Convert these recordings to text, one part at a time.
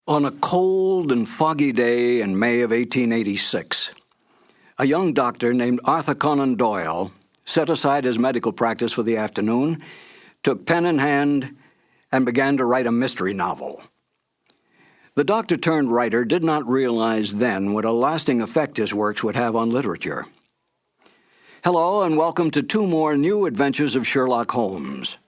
On a cold and foggy day in May of 1886, a young doctor named Arthur Conan Doyle set aside his medical practice for the afternoon, took pen in hand, and began to write a mystery novel. The doctor-turned-writer did not realize then what a lasting effect his works would have on literature. Hello, and welcome to two more new adventures of Sherlock Holmes.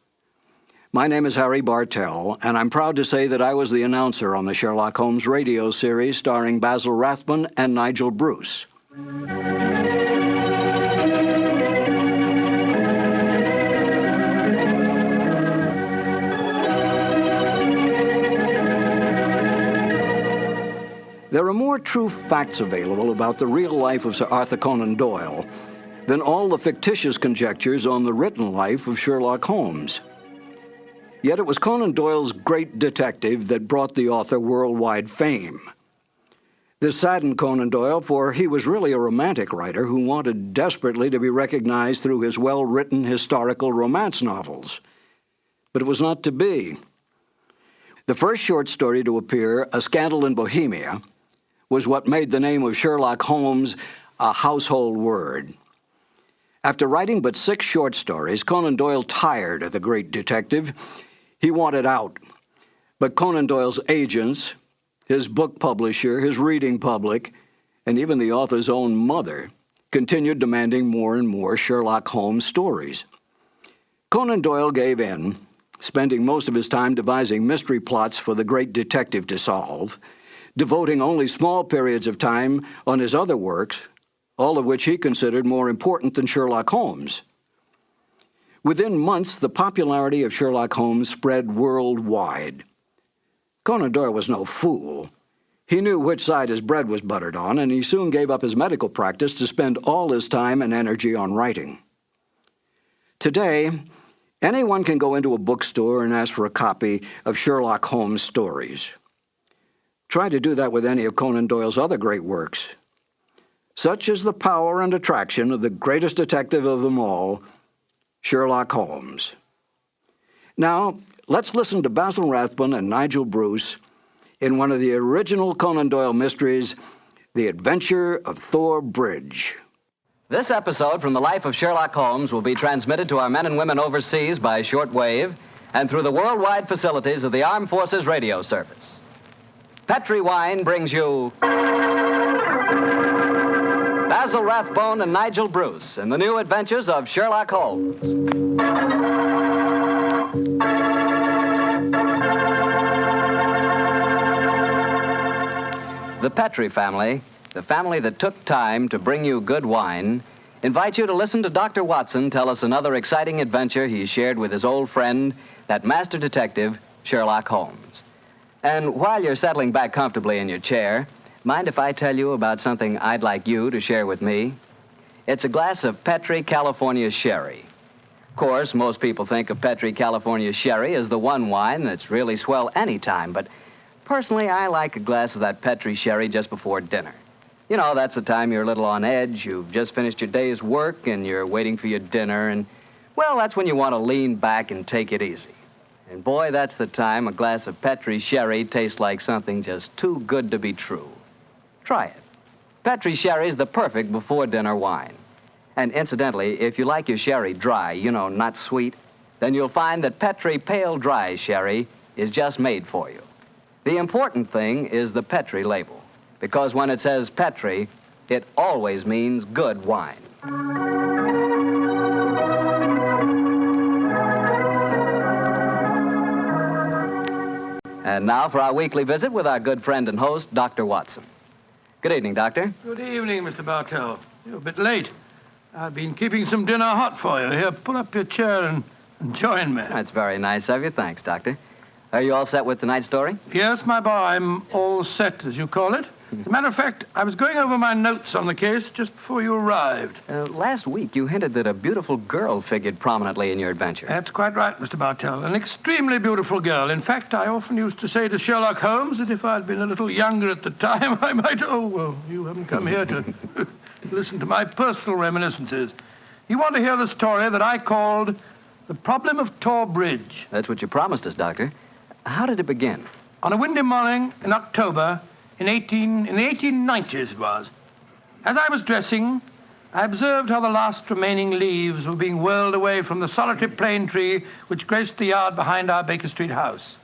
My name is Harry Bartell, and I'm proud to say that I was the announcer on the Sherlock Holmes radio series starring Basil Rathbone and Nigel Bruce. There are more true facts available about the real life of Sir Arthur Conan Doyle than all the fictitious conjectures on the written life of Sherlock Holmes. Yet it was Conan Doyle's great detective that brought the author worldwide fame. This saddened Conan Doyle, for he was really a romantic writer who wanted desperately to be recognized through his well-written historical romance novels. But it was not to be. The first short story to appear, A Scandal in Bohemia, was what made the name of Sherlock Holmes a household word. After writing but 6 short stories, Conan Doyle tired of the great detective. He wanted out. But Conan Doyle's agents, his book publisher, his reading public, and even the author's own mother continued demanding more and more Sherlock Holmes stories. Conan Doyle gave in, spending most of his time devising mystery plots for the great detective to solve, devoting only small periods of time on his other works, all of which he considered more important than Sherlock Holmes. Within months, the popularity of Sherlock Holmes spread worldwide. Conan Doyle was no fool. He knew which side his bread was buttered on, and he soon gave up his medical practice to spend all his time and energy on writing. Today, anyone can go into a bookstore and ask for a copy of Sherlock Holmes stories. Try to do that with any of Conan Doyle's other great works. Such is the power and attraction of the greatest detective of them all, Sherlock Holmes. Now, let's listen to Basil Rathbone and Nigel Bruce in one of the original Conan Doyle mysteries, The Adventure of Thor Bridge. This episode from the life of Sherlock Holmes will be transmitted to our men and women overseas by shortwave and through the worldwide facilities of the Armed Forces Radio Service. Petri Wine brings you Basil Rathbone and Nigel Bruce in the new adventures of Sherlock Holmes. The Petri family, the family that took time to bring you good wine, invite you to listen to Dr. Watson tell us another exciting adventure he shared with his old friend, that master detective, Sherlock Holmes. And while you're settling back comfortably in your chair, mind if I tell you about something I'd like you to share with me? It's a glass of Petri California Sherry. Of course, most people think of Petri California Sherry as the one wine that's really swell anytime, but personally, I like a glass of that Petri Sherry just before dinner. You know, that's the time you're a little on edge, you've just finished your day's work, and you're waiting for your dinner, and, well, that's when you want to lean back and take it easy. And boy, that's the time a glass of Petri Sherry tastes like something just too good to be true. Try it. Petri Sherry's the perfect before-dinner wine. And incidentally, if you like your sherry dry, you know, not sweet, then you'll find that Petri Pale Dry Sherry is just made for you. The important thing is the Petri label, because when it says Petri, it always means good wine. And now for our weekly visit with our good friend and host, Dr. Watson. Good evening, Doctor. Good evening, Mr. Bartell. You're a bit late. I've been keeping some dinner hot for you. Here, pull up your chair and join me. That's very nice of you. Thanks, Doctor. Are you all set with tonight's story? Yes, my boy, I'm all set, as you call it. As a matter of fact, I was going over my notes on the case just before you arrived. Last week, you hinted that a beautiful girl figured prominently in your adventure. That's quite right, Mr. Bartell. An extremely beautiful girl. In fact, I often used to say to Sherlock Holmes that if I'd been a little younger at the time, I might... Oh, well, you haven't come here to listen to my personal reminiscences. You want to hear the story that I called The Problem of Thor Bridge. That's what you promised us, Doctor. How did it begin? on a windy morning in October in the 1890s it was. As I was dressing, I observed how the last remaining leaves were being whirled away from the solitary plane tree which graced the yard behind our Baker Street house.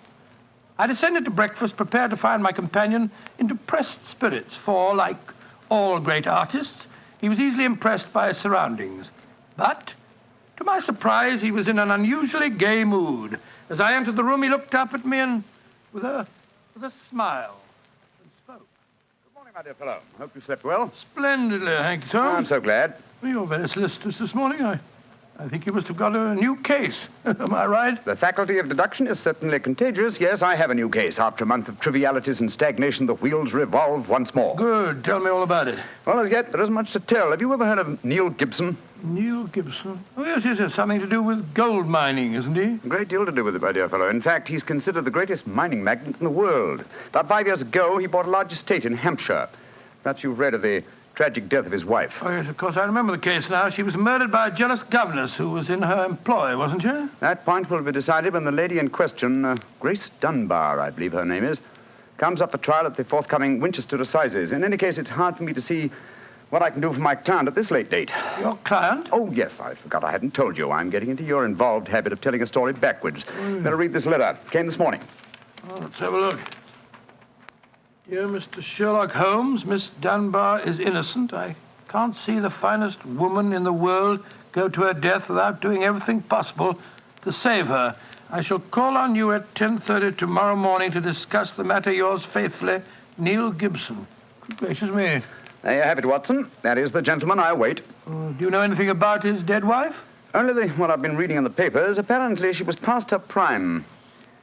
I descended to breakfast, prepared to find my companion in depressed spirits, for, like all great artists, he was easily impressed by his surroundings. But, to my surprise, he was in an unusually gay mood. As I entered the room, he looked up at me and, with a smile, and spoke. Good morning, my dear fellow. Hope you slept well. Splendidly, thank you, sir. I'm so glad. Well, you're very solicitous this morning. I think you must have got a new case. Am I right? The faculty of deduction is certainly contagious. Yes, I have a new case. After a month of trivialities and stagnation, the wheels revolve once more. Good. Tell me all about it. Well, as yet, there isn't much to tell. Have you ever heard of Neil Gibson? Neil Gibson? Oh, yes. Something to do with gold mining, isn't he? A great deal to do with it, my dear fellow. In fact, he's considered the greatest mining magnate in the world. About 5 years ago, he bought a large estate in Hampshire. Perhaps you've read of the tragic death of his wife. Oh, yes, of course. I remember the case now. She was murdered by a jealous governess who was in her employ, wasn't she? That point will be decided when the lady in question, Grace Dunbar, I believe her name is, comes up for trial at the forthcoming Winchester Assizes. In any case, it's hard for me to see what I can do for my client at this late date. Your client? Oh, yes, I forgot I hadn't told you. I'm getting into your involved habit of telling a story backwards. Better read this letter. Came this morning. Oh, let's have a look. Dear Mr. Sherlock Holmes, Miss Dunbar is innocent. I can't see the finest woman in the world go to her death without doing everything possible to save her. I shall call on you at 10:30 tomorrow morning to discuss the matter. Yours faithfully, Neil Gibson. Good gracious me. There you have it, Watson. That is the gentleman I await. Do you know anything about his dead wife? Only what I've been reading in the papers. Apparently, she was past her prime,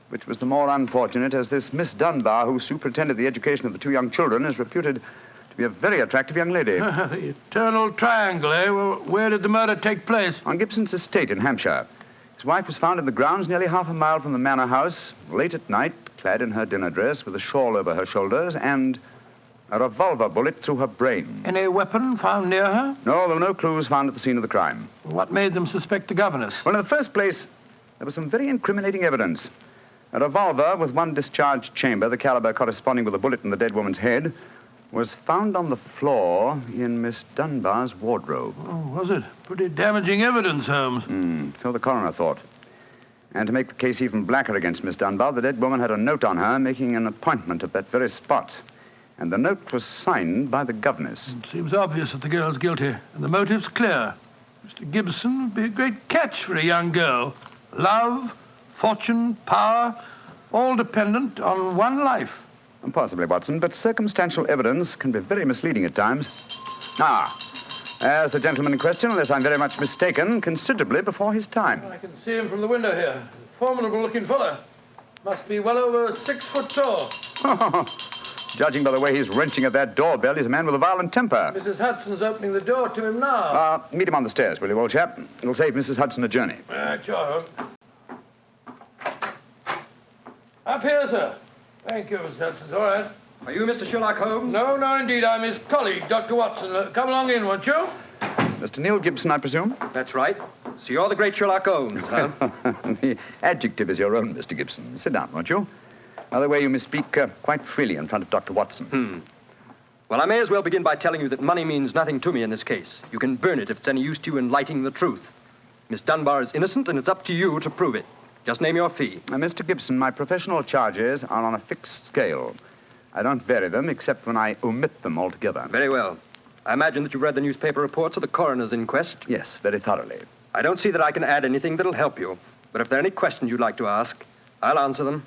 which was the more unfortunate as this Miss Dunbar, who superintended the education of the two young children, is reputed to be a very attractive young lady. The eternal triangle, eh? Well, where did the murder take place? On Gibson's estate in Hampshire. His wife was found in the grounds nearly half a mile from the manor house, late at night, clad in her dinner dress, with a shawl over her shoulders, and a revolver bullet through her brain. Any weapon found near her? No, there were no clues found at the scene of the crime. What made them suspect the governess? Well, in the first place, there was some very incriminating evidence. A revolver with one discharged chamber, the caliber corresponding with a bullet in the dead woman's head, was found on the floor in Miss Dunbar's wardrobe. Oh, was it? Pretty damaging evidence, Holmes. So the coroner thought. And to make the case even blacker against Miss Dunbar, the dead woman had a note on her making an appointment at that very spot. And the note was signed by the governess. It seems obvious that the girl's guilty, and the motive's clear. Mr. Gibson would be a great catch for a young girl. Love, fortune, power, all dependent on one life. Possibly, Watson, but circumstantial evidence can be very misleading at times. There's the gentleman in question, unless I'm very much mistaken, considerably before his time. I can see him from the window here. Formidable-looking fellow. Must be well over 6 foot tall. Judging by the way he's wrenching at that doorbell, he's a man with a violent temper. Mrs. Hudson's opening the door to him now. Meet him on the stairs, will you, old chap? It'll save Mrs. Hudson a journey. Sure, Holmes. Up here, sir. Thank you, Mr. Hudson. All right. Are you Mr. Sherlock Holmes? No, indeed. I'm his colleague, Dr. Watson. Come along in, won't you? Mr. Neil Gibson, I presume? That's right. So you're the great Sherlock Holmes, huh? The adjective is your own, Mr. Gibson. Sit down, won't you? Another way you may speak quite freely in front of Dr. Watson. Well, I may as well begin by telling you that money means nothing to me in this case. You can burn it if it's any use to you in lighting the truth. Miss Dunbar is innocent, and it's up to you to prove it. Just name your fee. Mr. Gibson, my professional charges are on a fixed scale. I don't vary them except when I omit them altogether. Very well. I imagine that you've read the newspaper reports of the coroner's inquest. Yes, very thoroughly. I don't see that I can add anything that'll help you. But if there are any questions you'd like to ask, I'll answer them.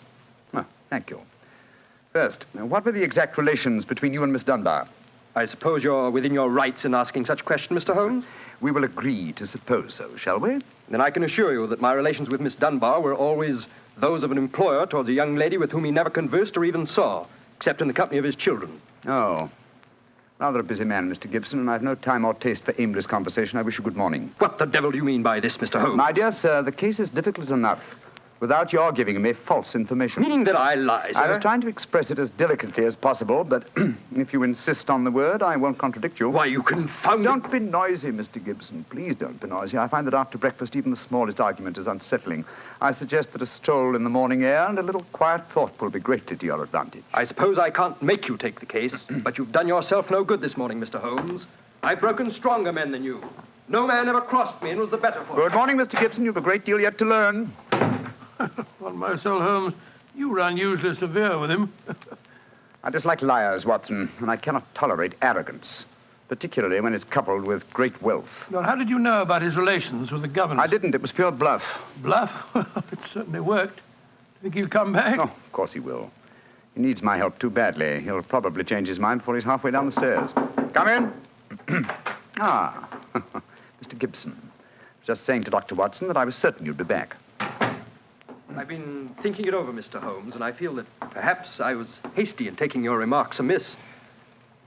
Thank you. First, what were the exact relations between you and Miss Dunbar? I suppose you're within your rights in asking such a question, Mr. Holmes? We will agree to suppose so, shall we? Then I can assure you that my relations with Miss Dunbar were always those of an employer towards a young lady with whom he never conversed or even saw, except in the company of his children. Oh. Rather a busy man, Mr. Gibson, and I've no time or taste for aimless conversation. I wish you good morning. What the devil do you mean by this, Mr. Holmes? My dear sir, the case is difficult enough. without your giving me false information. Meaning that I lie, sir? I was trying to express it as delicately as possible, but if you insist on the word, I won't contradict you. Why, you confounded... Don't be noisy, Mr. Gibson. Please don't be noisy. I find that after breakfast, even the smallest argument is unsettling. I suggest that a stroll in the morning air and a little quiet thought will be greatly to your advantage. I suppose I can't make you take the case, but you've done yourself no good this morning, Mr. Holmes. I've broken stronger men than you. No man ever crossed me and was the better for it. Good morning, Mr. Gibson. You've a great deal yet to learn. On myself, Holmes, you were unusually severe with him. I dislike liars, Watson, and I cannot tolerate arrogance, particularly when it's coupled with great wealth. Well, how did you know about his relations with the governor? I didn't. It was pure bluff. Bluff? It certainly worked. Think he'll come back? Oh, of course he will. He needs my help too badly. He'll probably change his mind before he's halfway down the stairs. Come in. Mr. Gibson. Just saying to Dr. Watson that I was certain you'd be back. I've been thinking it over, Mr. Holmes, and I feel that perhaps I was hasty in taking your remarks amiss.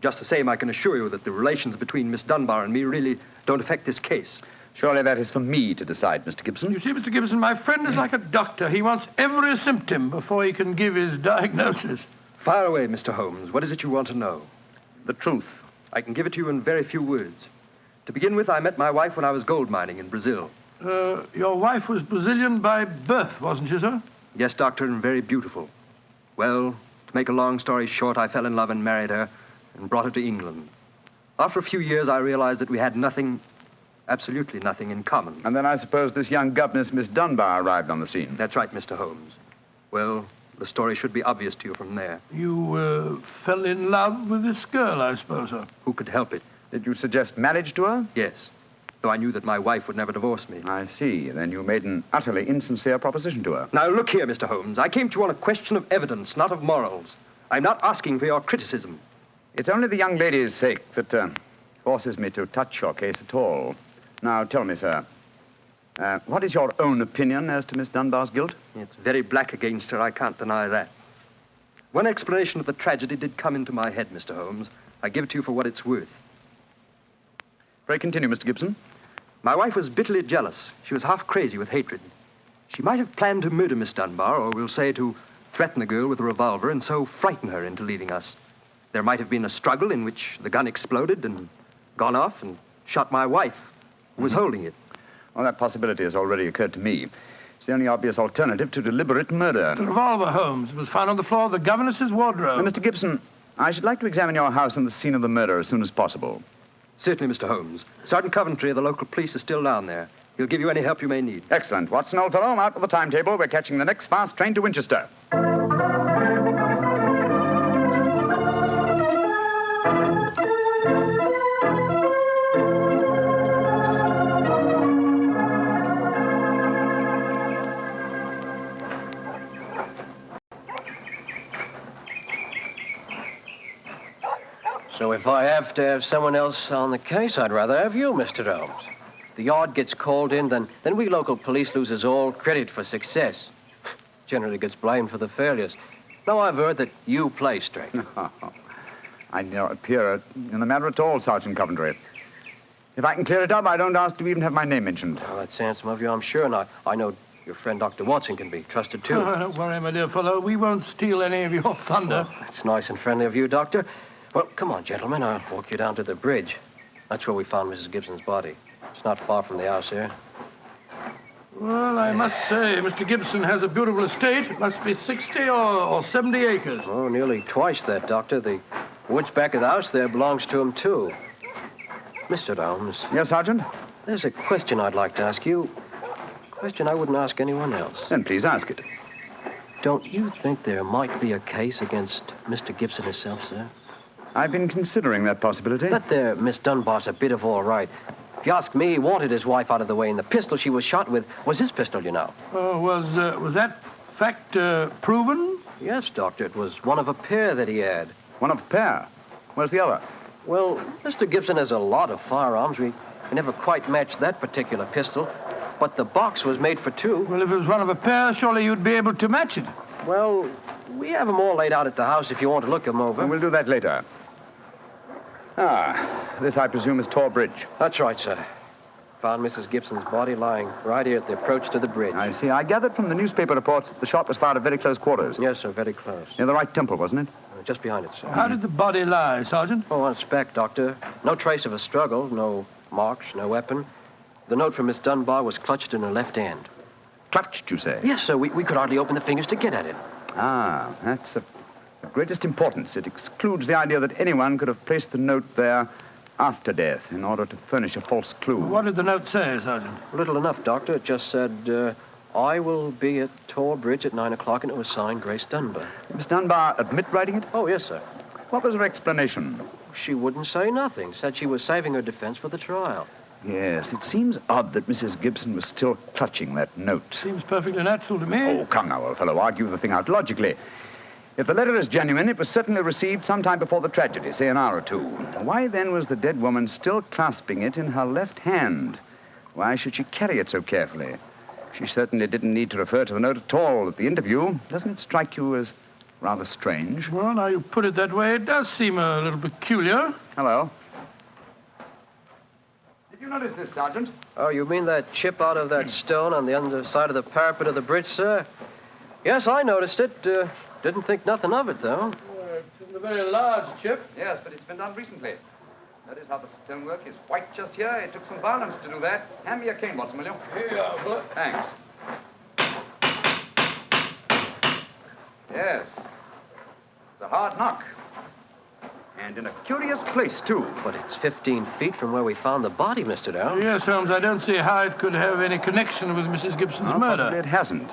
Just the same, I can assure you that the relations between Miss Dunbar and me really don't affect this case. Surely that is for me to decide, Mr. Gibson. You see, Mr. Gibson, my friend is like a doctor. He wants every symptom before he can give his diagnosis. Fire away, Mr. Holmes. What is it you want to know? The truth. I can give it to you in very few words. To begin with, I met my wife when I was gold mining in Brazil. Your wife was Brazilian by birth, wasn't she, sir? Yes, doctor, and very beautiful. Well, to make a long story short, I fell in love and married her and brought her to England. After a few years, I realized that we had nothing, absolutely nothing in common. And then I suppose this young governess, Miss Dunbar, arrived on the scene. That's right, Mr. Holmes. Well, the story should be obvious to you from there. You fell in love with this girl, I suppose, sir? Who could help it? Did you suggest marriage to her? Yes, though I knew that my wife would never divorce me. I see. Then you made an utterly insincere proposition to her. Now, look here, Mr. Holmes. I came to you on a question of evidence, not of morals. I'm not asking for your criticism. It's only the young lady's sake that forces me to touch your case at all. Now, tell me, sir, what is your own opinion as to Miss Dunbar's guilt? It's very black against her, I can't deny that. One explanation of the tragedy did come into my head, Mr. Holmes. I give it to you for what it's worth. Pray continue, Mr. Gibson. My wife was bitterly jealous. She was half crazy with hatred. She might have planned to murder Miss Dunbar, or we'll say to threaten the girl with a revolver and so frighten her into leaving us. There might have been a struggle in which the gun exploded and gone off and shot my wife, who was holding it. Well, that possibility has already occurred to me. It's the only obvious alternative to deliberate murder. The revolver, Holmes, was found on the floor of the governess's wardrobe. Now, Mr. Gibson, I should like to examine your house and the scene of the murder as soon as possible. Certainly, Mr. Holmes. Sergeant Coventry of the local police is still down there. He'll give you any help you may need. Excellent. Watson, old fellow, out with the timetable. We're catching the next fast train to Winchester. So if I have to have someone else on the case, I'd rather have you, Mr. Holmes. The yard gets called in, then we local police loses all credit for success. Generally gets blamed for the failures. Now I've heard that you play straight. I don't appear in the matter at all, Sergeant Coventry. If I can clear it up, I don't ask to even have my name mentioned. Well, that's handsome of you, I'm sure. And I know your friend Dr. Watson can be trusted, too. Oh, don't worry, my dear fellow. We won't steal any of your thunder. Well, that's nice and friendly of you, Doctor. Well, come on, gentlemen. I'll walk you down to the bridge. That's where we found Mrs. Gibson's body. It's not far from the house here. Well, I must say, Mr. Gibson has a beautiful estate. It must be 60 or 70 acres. Oh, nearly twice that, Doctor. The woods back of the house there belongs to him, too. Mr. Holmes. Yes, Sergeant? There's a question I'd like to ask you. A question I wouldn't ask anyone else. Then please ask it. Don't you think there might be a case against Mr. Gibson himself, sir? I've been considering that possibility. That there Miss Dunbar's a bit of all right. If you ask me, he wanted his wife out of the way, and the pistol she was shot with was his pistol, you know. Was that fact proven? Yes, Doctor. It was one of a pair that he had. One of a pair? Where's the other? Well, Mr. Gibson has a lot of firearms. We never quite matched that particular pistol, but the box was made for two. Well, if it was one of a pair, surely you'd be able to match it. Well, we have them all laid out at the house if you want to look them over. Well, we'll do that later. This, I presume, is Tor Bridge. That's right, sir. Found Mrs. Gibson's body lying right here at the approach to the bridge. I see. I gathered from the newspaper reports that the shot was fired at very close quarters. Yes, sir, very close. Near the right temple, wasn't it? Just behind it, sir. How did the body lie, Sergeant? Oh, on its back, Doctor. No trace of a struggle, no marks, no weapon. The note from Miss Dunbar was clutched in her left hand. Clutched, you say? Yes, sir. We could hardly open the fingers to get at it. Ah, that's of greatest importance. It excludes the idea that anyone could have placed the note there after death in order to furnish a false clue. What did the note say, Sergeant? Little enough, Doctor. It just said, I will be at Thor Bridge at 9 o'clock, and it was signed Grace Dunbar. Did Miss Dunbar admit writing it? Oh, yes, sir. What was her explanation? She wouldn't say nothing. Said she was saving her defense for the trial. Yes, it seems odd that Mrs. Gibson was still clutching that note. Seems perfectly natural to me. Oh, come now, old fellow. Argue the thing out logically. If the letter is genuine, it was certainly received sometime before the tragedy, say an hour or two. Why then was the dead woman still clasping it in her left hand? Why should she carry it so carefully? She certainly didn't need to refer to the note at all at the interview. Doesn't it strike you as rather strange? Well, now you put it that way, it does seem a little peculiar. Hello. Did you notice this, Sergeant? Oh, you mean that chip out of that stone on the underside of the parapet of the bridge, sir? Yes, I noticed it. Didn't think nothing of it, though. It's a very large chip. Yes, but it's been done recently. Notice how the stonework is white just here. It took some violence to do that. Hand me your cane, Watson, will you? Here you are, Bullet. Thanks. Yes. It's a hard knock. And in a curious place, too. But it's 15 feet from where we found the body, Mr. Down. Yes, Holmes, I don't see how it could have any connection with Mrs. Gibson's murder. Possibly it hasn't.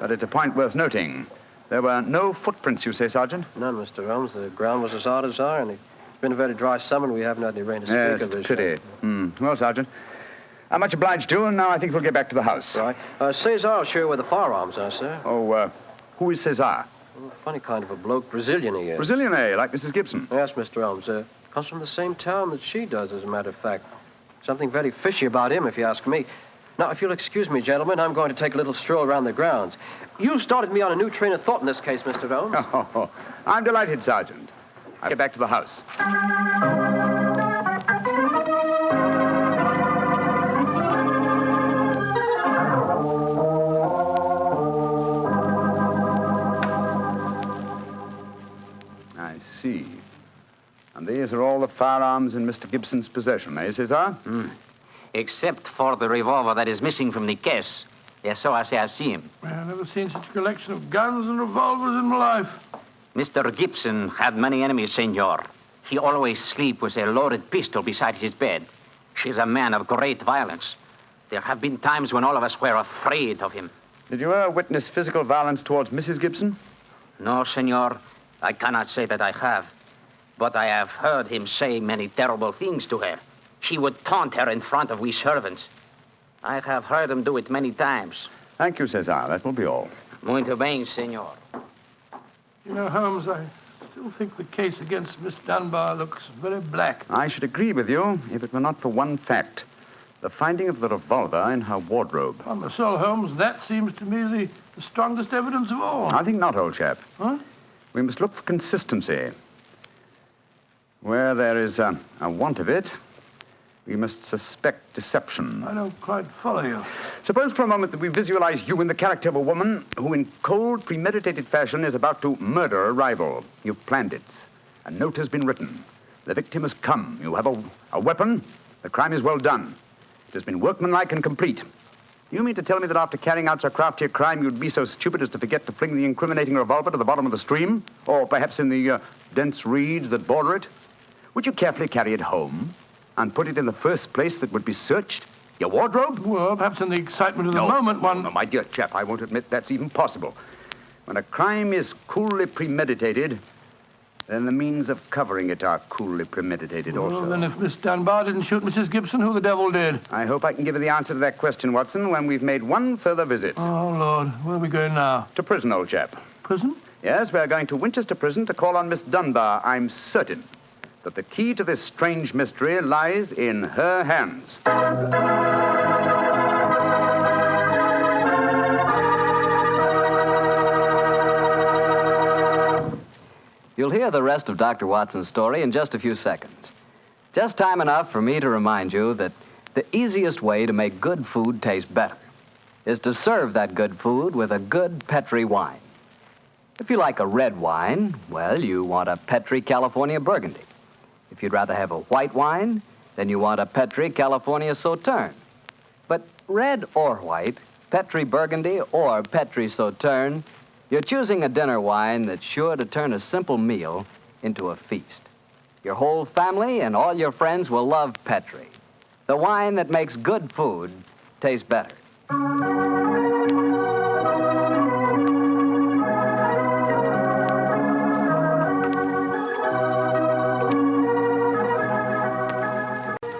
But it's a point worth noting. There were no footprints, you say, Sergeant? None, Mr. Holmes. The ground was as hard as iron. It's been a very dry summer, and we haven't had any rain to speak Yes, of this pity. year. Well, Sergeant, I'm much obliged to you, and now I think we'll get back to the house. Right. Cesar will show you where the firearms are, sir. Oh, who is Cesar? Oh, funny kind of a bloke. Brazilian he is. Brazilian, eh? Like Mrs. Gibson? Yes, Mr. Holmes. Comes from the same town that she does, as a matter of fact. Something very fishy about him, if you ask me. Now, if you'll excuse me, gentlemen, I'm going to take a little stroll around the grounds. You started me on a new train of thought in this case, Mr. Holmes. Oh, I'm delighted, Sergeant. I'll get back to the house. I see. And these are all the firearms in Mr. Gibson's possession, eh, Cesar? Except for the revolver that is missing from the case. Yes, so I say I see him. I've never seen such a collection of guns and revolvers in my life. Mr. Gibson had many enemies, senor. He always sleep with a loaded pistol beside his bed. He's a man of great violence. There have been times when all of us were afraid of him. Did you ever witness physical violence towards Mrs. Gibson? No, senor, I cannot say that I have. But I have heard him say many terrible things to her. He would taunt her in front of we servants. I have heard him do it many times. Thank you, Cesar. That will be all. Muito bem, senor. You know, Holmes, I still think the case against Miss Dunbar looks very black. I should agree with you if it were not for one fact. The finding of the revolver in her wardrobe. On the soul, Holmes, that seems to me the strongest evidence of all. I think not, old chap. Huh? We must look for consistency. Where there is a want of it, we must suspect deception. I don't quite follow you. Suppose for a moment that we visualize you in the character of a woman who in cold, premeditated fashion is about to murder a rival. You've planned it. A note has been written. The victim has come. You have a weapon. The crime is well done. It has been workmanlike and complete. You mean to tell me that after carrying out so crafty a crime, you'd be so stupid as to forget to fling the incriminating revolver to the bottom of the stream? Or perhaps in the dense reeds that border it? Would you carefully carry it home and put it in the first place that would be searched? Your wardrobe? Well, perhaps in the excitement of the moment, one... No, my dear chap, I won't admit that's even possible. When a crime is coolly premeditated, then the means of covering it are coolly premeditated also. Well, then if Miss Dunbar didn't shoot Mrs. Gibson, who the devil did? I hope I can give you the answer to that question, Watson, when we've made one further visit. Oh, Lord. Where are we going now? To prison, old chap. Prison? Yes, we're going to Winchester Prison to call on Miss Dunbar. I'm certain that the key to this strange mystery lies in her hands. You'll hear the rest of Dr. Watson's story in just a few seconds. Just time enough for me to remind you that The easiest way to make good food taste better is to serve that good food with a good Petri wine. If you like a red wine, well, you want a Petri California Burgundy. If you'd rather have a white wine, then you want a Petri California Sauterne. But red or white, Petri Burgundy or Petri Sauterne, you're choosing a dinner wine that's sure to turn a simple meal into a feast. Your whole family and all your friends will love Petri, the wine that makes good food taste better.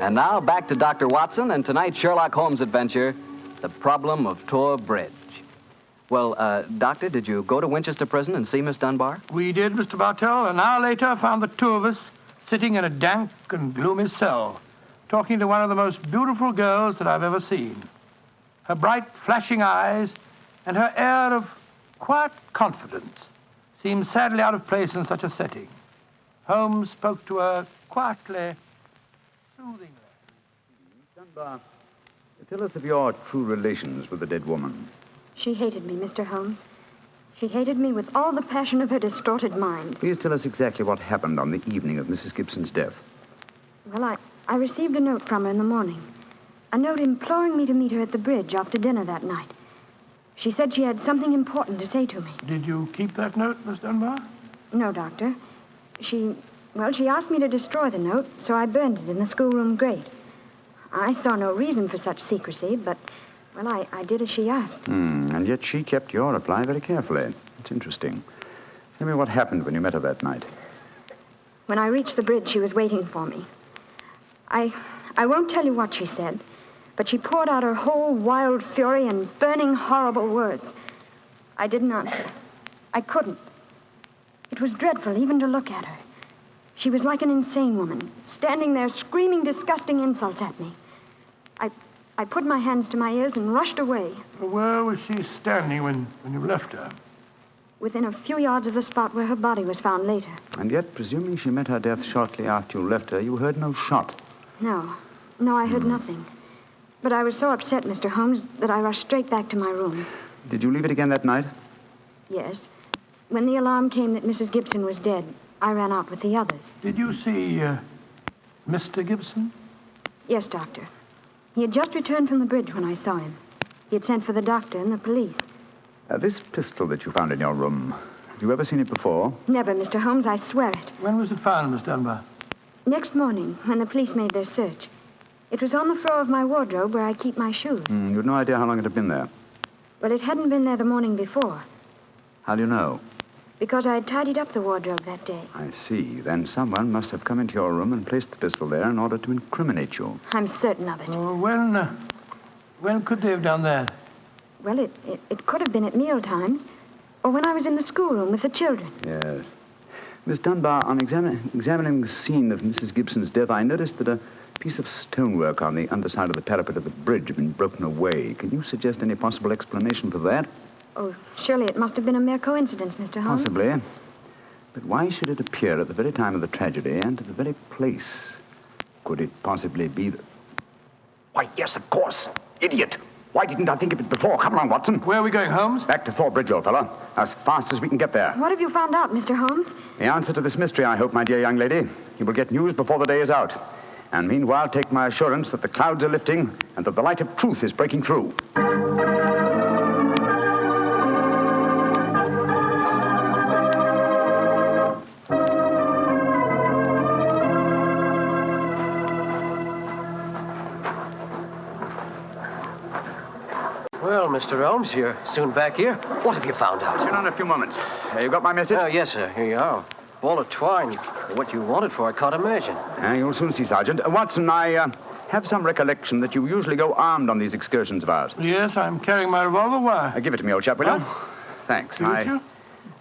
And now back to Dr. Watson and tonight's Sherlock Holmes adventure, The Problem of Thor Bridge. Well, Doctor, did you go to Winchester Prison and see Miss Dunbar? We did, Mr. Bartell. An hour later, found the two of us sitting in a dank and gloomy cell, talking to one of the most beautiful girls that I've ever seen. Her bright, flashing eyes and her air of quiet confidence seemed sadly out of place in such a setting. Holmes spoke to her quietly, soothingly. Dunbar, tell us of your true relations with the dead woman. She hated me, Mr. Holmes. She hated me with all the passion of her distorted mind. Please tell us exactly what happened on the evening of Mrs. Gibson's death. Well, I received a note from her in the morning. A note imploring me to meet her at the bridge after dinner that night. She said she had something important to say to me. Did you keep that note, Miss Dunbar? No, Doctor. She asked me to destroy the note, so I burned it in the schoolroom grate. I saw no reason for such secrecy, but, well, I did as she asked. And yet she kept your reply very carefully. It's interesting. Tell me what happened when you met her that night. When I reached the bridge, she was waiting for me. I won't tell you what she said, but she poured out her whole wild fury in burning, horrible words. I didn't answer. I couldn't. It was dreadful even to look at her. She was like an insane woman, standing there screaming disgusting insults at me. I put my hands to my ears and rushed away. Where was she standing when you left her? Within a few yards of the spot where her body was found later. And yet, presuming she met her death shortly after you left her, you heard no shot. No, I heard nothing. But I was so upset, Mr. Holmes, that I rushed straight back to my room. Did you leave it again that night? Yes. When the alarm came that Mrs. Gibson was dead, I ran out with the others. Did you see Mr. Gibson? Yes, Doctor. He had just returned from the bridge when I saw him. He had sent for the doctor and the police. This pistol that you found in your room, have you ever seen it before? Never, Mr. Holmes, I swear it. When was it found, Miss Dunbar? Next morning, when the police made their search. It was on the floor of my wardrobe where I keep my shoes. You had no idea how long it had been there? Well, it hadn't been there the morning before. How do you know? Because I had tidied up the wardrobe that day. I see. Then someone must have come into your room and placed the pistol there in order to incriminate you. I'm certain of it. When could they have done that? Well, it could have been at meal times, or when I was in the schoolroom with the children. Yes. Miss Dunbar, on examining the scene of Mrs. Gibson's death, I noticed that a piece of stonework on the underside of the parapet of the bridge had been broken away. Can you suggest any possible explanation for that? Oh, surely it must have been a mere coincidence, Mr. Holmes. Possibly. But why should it appear at the very time of the tragedy and at the very place? Could it possibly be that... Why, yes, of course. Idiot. Why didn't I think of it before? Come along, Watson. Where are we going, Holmes? Back to Thor Bridge, old fellow. As fast as we can get there. What have you found out, Mr. Holmes? The answer to this mystery, I hope, my dear young lady. You will get news before the day is out. And meanwhile, take my assurance that the clouds are lifting and that the light of truth is breaking through. Well, Mr. Holmes, you're soon back here. What have you found out? Soon in a few moments. You got my message? Oh, yes, sir. Here you are. Ball of twine. What you wanted for, I can't imagine. You'll soon see, Sergeant. Watson, I have some recollection that you usually go armed on these excursions of ours. Yes, I'm carrying my revolver. Why? Give it to me, old chap, will you? Thanks.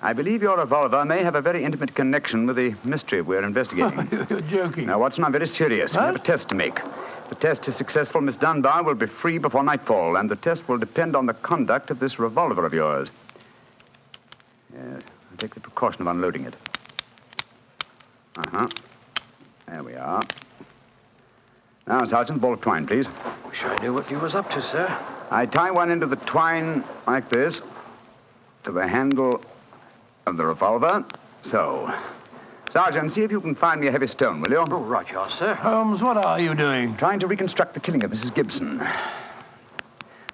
I believe your revolver may have a very intimate connection with the mystery we're investigating. You're joking. Now, Watson, I'm very serious. We have a test to make. If the test is successful, Miss Dunbar will be free before nightfall, and the test will depend on the conduct of this revolver of yours. Yes, I'll take the precaution of unloading it. There we are. Now, Sergeant, ball of twine, please. Wish I knew what you was up to, sir. I tie one end of the twine like this to the handle of the revolver. So. Sergeant, see if you can find me a heavy stone, will you? Oh, right, you are, sir. Holmes, what are you doing? Trying to reconstruct the killing of Mrs. Gibson.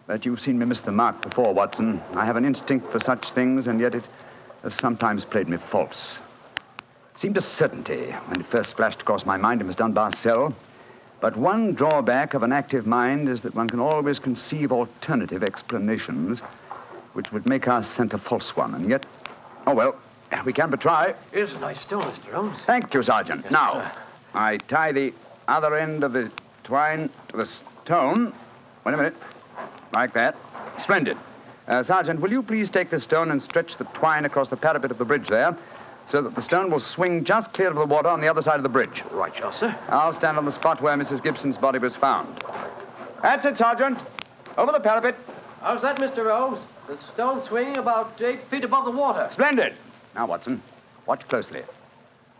But you've seen me miss the mark before, Watson. I have an instinct for such things, and yet it has sometimes played me false. It seemed a certainty when it first flashed across my mind in Miss Dunbar's cell. But one drawback of an active mind is that one can always conceive alternative explanations which would make our scent a false one. And yet, oh well, we can but try. Here's a nice stone, Mr. Holmes. Thank you, Sergeant. Yes, now, sir. I tie the other end of the twine to the stone. Wait a minute. Like that. Splendid. Sergeant, will you please take this stone and stretch the twine across the parapet of the bridge there, so that the stone will swing just clear of the water on the other side of the bridge. Right, you are, sir. I'll stand on the spot where Mrs. Gibson's body was found. That's it, Sergeant. Over the parapet. How's that, Mr. Holmes? The stone swinging about 8 feet above the water. Splendid. Now, Watson, watch closely.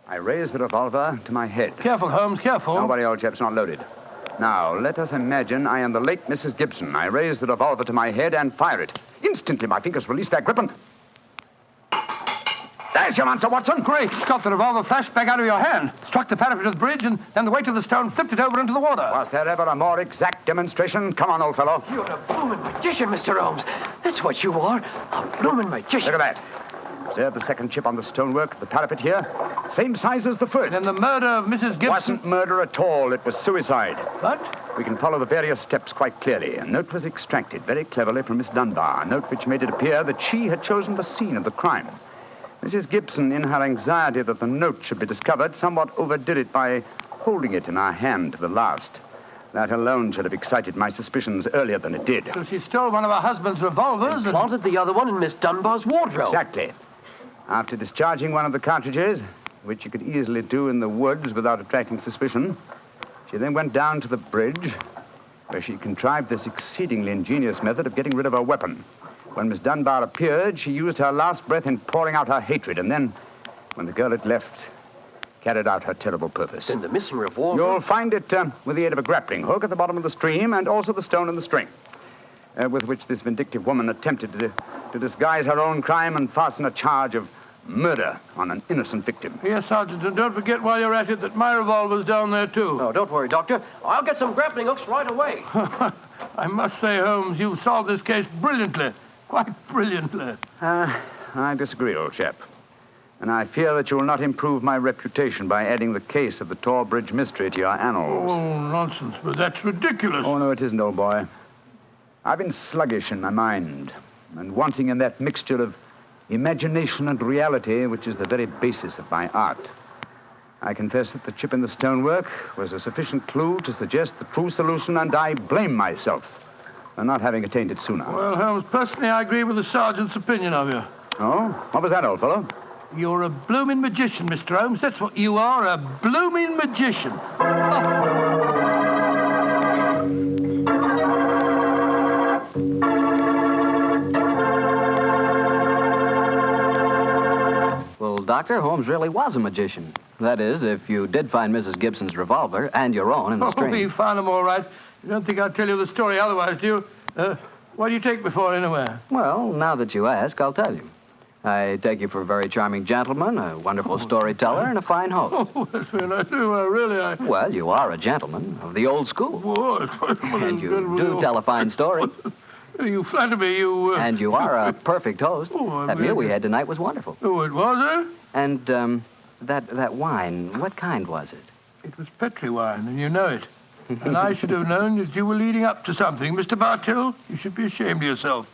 I raise the revolver to my head. Careful, Holmes, careful. Don't worry, old chap's not loaded. Now, let us imagine I am the late Mrs. Gibson. I raise the revolver to my head and fire it. Instantly, my fingers release their grip and... There's your answer, Watson. Great Scott, the revolver flashed back out of your hand, struck the parapet of the bridge, and then the weight of the stone flipped it over into the water. Was there ever a more exact demonstration? Come on, old fellow. You're a bloomin' magician, Mr. Holmes. That's what you are. A bloomin' magician. Look at that. Observe the second chip on the stonework of the parapet here. Same size as the first. Then the murder of Mrs. Gibson... Wasn't murder at all. It was suicide. What? We can follow the various steps quite clearly. A note was extracted very cleverly from Miss Dunbar, a note which made it appear that she had chosen the scene of the crime. Mrs. Gibson, in her anxiety that the note should be discovered, somewhat overdid it by holding it in her hand to the last. That alone should have excited my suspicions earlier than it did. So she stole one of her husband's revolvers and... Planted the other one in Miss Dunbar's wardrobe. Exactly. After discharging one of the cartridges, which you could easily do in the woods without attracting suspicion, she then went down to the bridge, where she contrived this exceedingly ingenious method of getting rid of her weapon. When Miss Dunbar appeared, she used her last breath in pouring out her hatred, and then, when the girl had left, carried out her terrible purpose. Then the missing revolver... You'll find it with the aid of a grappling hook at the bottom of the stream, and also the stone and the string, with which this vindictive woman attempted to disguise her own crime and fasten a charge of murder on an innocent victim. Yes, Sergeant, and don't forget while you're at it that my revolver's down there, too. Oh, don't worry, Doctor. I'll get some grappling hooks right away. I must say, Holmes, you've solved this case brilliantly. Quite brilliantly. I disagree, old chap. And I fear that you will not improve my reputation by adding the case of the Thor Bridge mystery to your annals. Oh, nonsense, but that's ridiculous. Oh, no, it isn't, old boy. I've been sluggish in my mind and wanting in that mixture of imagination and reality, which is the very basis of my art. I confess that the chip in the stonework was a sufficient clue to suggest the true solution, and I blame myself for not having attained it sooner. Well, Holmes, personally, I agree with the sergeant's opinion of you. Oh? What was that, old fellow? You're a blooming magician, Mr. Holmes. That's what you are, a blooming magician. Well, Doctor, Holmes really was a magician. That is, if you did find Mrs. Gibson's revolver and your own in the stream. Oh, we found them all right. You don't think I'd tell you the story otherwise, do you? What do you take me for, anyway? Well, now that you ask, I'll tell you. I take you for a very charming gentleman, a wonderful storyteller, and a fine host. Oh, that's very nice. Really, Well, you are a gentleman of the old school. And you do tell a fine story. You flatter me, you... And you are a perfect host. Oh, that meal we had tonight was wonderful. Oh, it was, eh? And, that wine, what kind was it? It was Petri wine, and you know it. And I should have known that you were leading up to something. Mr. Bartell, you should be ashamed of yourself.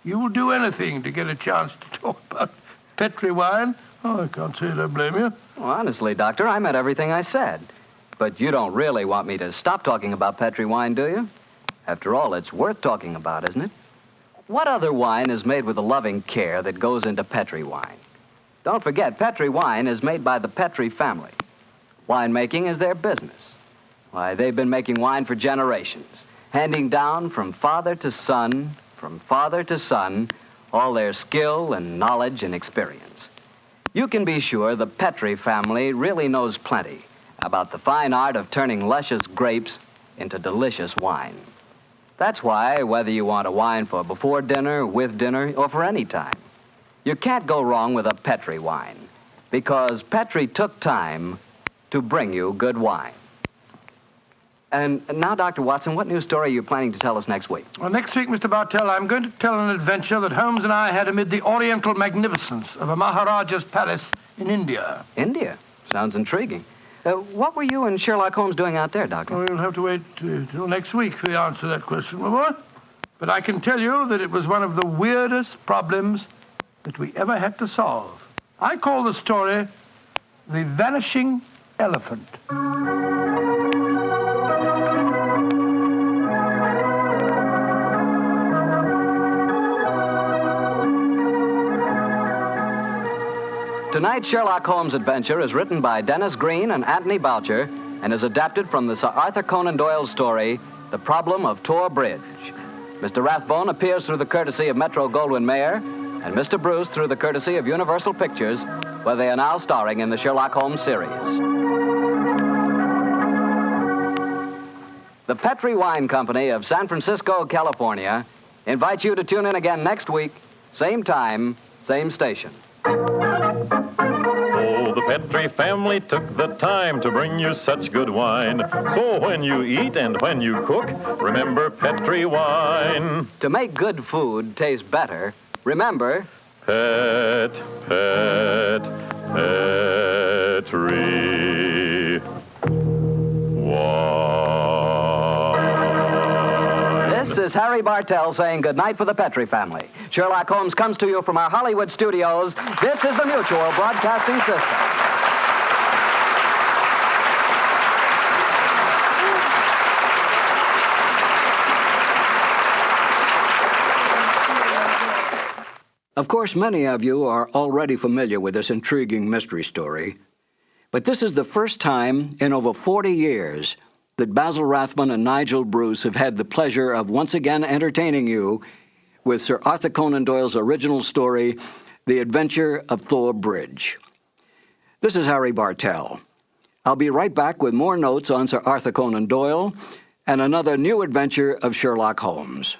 You will do anything to get a chance to talk about Petri wine. Oh, I can't say I don't blame you. Well, honestly, Doctor, I meant everything I said. But you don't really want me to stop talking about Petri wine, do you? After all, it's worth talking about, isn't it? What other wine is made with the loving care that goes into Petri wine? Don't forget, Petri wine is made by the Petri family. Winemaking is their business. Why, they've been making wine for generations, handing down from father to son, all their skill and knowledge and experience. You can be sure the Petri family really knows plenty about the fine art of turning luscious grapes into delicious wine. That's why, whether you want a wine for before dinner, with dinner, or for any time, you can't go wrong with a Petri wine, because Petri took time to bring you good wine. And now, Dr. Watson, what new story are you planning to tell us next week? Well, next week, Mr. Bartell, I'm going to tell an adventure that Holmes and I had amid the oriental magnificence of a Maharaja's palace in India. India? Sounds intriguing. What were you and Sherlock Holmes doing out there, Doctor? Well, we'll have to wait till next week for the answer to that question, my boy. But I can tell you that it was one of the weirdest problems that we ever had to solve. I call the story The Vanishing Elephant. Tonight's Sherlock Holmes adventure is written by Dennis Green and Anthony Boucher and is adapted from the Sir Arthur Conan Doyle story, The Problem of Thor Bridge. Mr. Rathbone appears through the courtesy of Metro-Goldwyn-Mayer and Mr. Bruce through the courtesy of Universal Pictures, where they are now starring in the Sherlock Holmes series. The Petri Wine Company of San Francisco, California, invites you to tune in again next week, same time, same station. Oh, the Petri family took the time to bring you such good wine. So when you eat and when you cook, remember Petri wine. To make good food taste better, remember... Petri wine. This is Harry Bartell saying goodnight for the Petri family. Sherlock Holmes comes to you from our Hollywood studios. This is the Mutual Broadcasting System. Of course, many of you are already familiar with this intriguing mystery story, but this is the first time in over 40 years that Basil Rathbone and Nigel Bruce have had the pleasure of once again entertaining you with Sir Arthur Conan Doyle's original story, The Adventure of Thor Bridge. This is Harry Bartell. I'll be right back with more notes on Sir Arthur Conan Doyle and another new adventure of Sherlock Holmes.